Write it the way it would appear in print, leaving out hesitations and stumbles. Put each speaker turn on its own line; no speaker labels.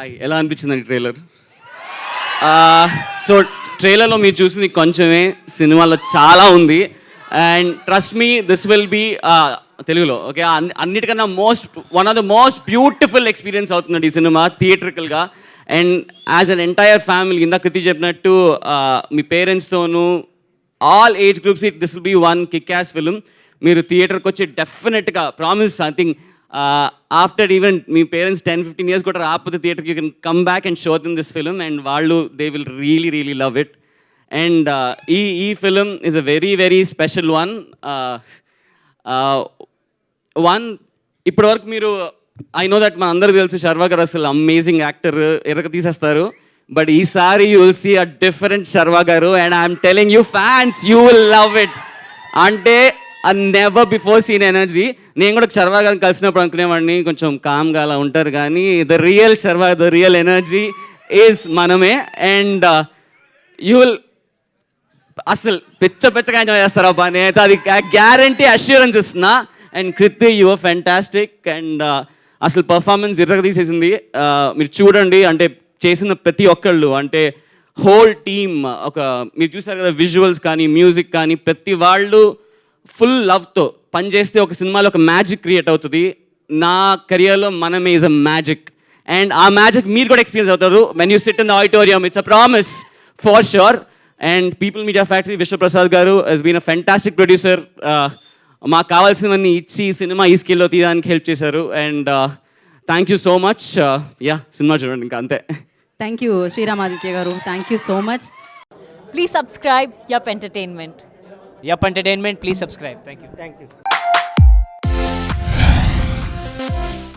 Hi, ఎలా అనిపించిందండి trailer? So ట్రైలర్లో మీరు చూసింది కొంచెమే, సినిమాలో చాలా ఉంది. And trust me, this will be తెలుగులో ఓకే, అన్నిటికన్నా one of the most beautiful experience అవుతుందండి ఈ సినిమా థియేట్రికల్గా. And as an entire family, ఇందాక కృతి చెప్పినట్టు మీ పేరెంట్స్తోనూ all age groups, this will be one kick ass film. మీరు థియేటర్కి వచ్చి డెఫినెట్గా promise, I think after even మీ పేరెంట్స్ 10-15 years కూడా రాకపోతే థియేటర్కి, you can come back and show them this film and వాళ్ళు they will really love it. And ఈ film is a very special one. ఇప్పటివరకు మీరు, ఐ నో దట్ మన అందరికీ తెలుసు శర్వా గారు అసలు అమేజింగ్ యాక్టర్, ఎరగ తీసేస్తారు. బట్ ఈసారి you will see a different Sharwa గారు and I'm telling you fans, you will love it. అంటే నెవర్ బిఫోర్ సీన్ ఎనర్జీ. నేను కూడా శర్వా గారిని కలిసినప్పుడు అనుకునేవాడిని కొంచెం కామ్గా అలా ఉంటారు, కానీ the real Sharwa, the real energy is మనమే. అండ్ యూ విల్ అసలు పెచ్చగా ఎంజాయ్ చేస్తారు అబ్బా, నేనైతే అది గ్యారంటీ అష్యూరెన్స్ ఇస్తున్నా. And Krithi, you are fantastic. And అసలు పర్ఫార్మెన్స్ ఇర్రగ తీసేసింది. మీరు చూడండి, అంటే చేసిన ప్రతి ఒక్కళ్ళు, అంటే హోల్ టీమ్, మీరు చూసారు కదా విజువల్స్ కానీ మ్యూజిక్ కానీ, ప్రతి వాళ్ళు ఫుల్ లవ్తో పనిచేస్తే ఒక సినిమాలో ఒక మ్యాజిక్ క్రియేట్ అవుతుంది. నా కెరియర్లో మనమే ఈజ్ అ మ్యాజిక్. అండ్ ఆ మ్యాజిక్ మీరు కూడా ఎక్స్పీరియన్స్ అవుతారు when you sit in the auditorium. It's a promise for sure. And people media factory Vishwaprasad గారు he's been a fantastic producer. మాకు కావాల్సినవన్నీ ఇచ్చి సినిమా ఈ స్కేల్లో తీయడానికి హెల్ప్ చేశారు. And thank you so much. Yeah, సినిమా చూడండి, ఇంకా అంతే.
థ్యాంక్ యూ శ్రీరామాదిత్య గారు, thank you so much.
Please subscribe Yup Entertainment.
Yup Entertainment, please subscribe. Thank you.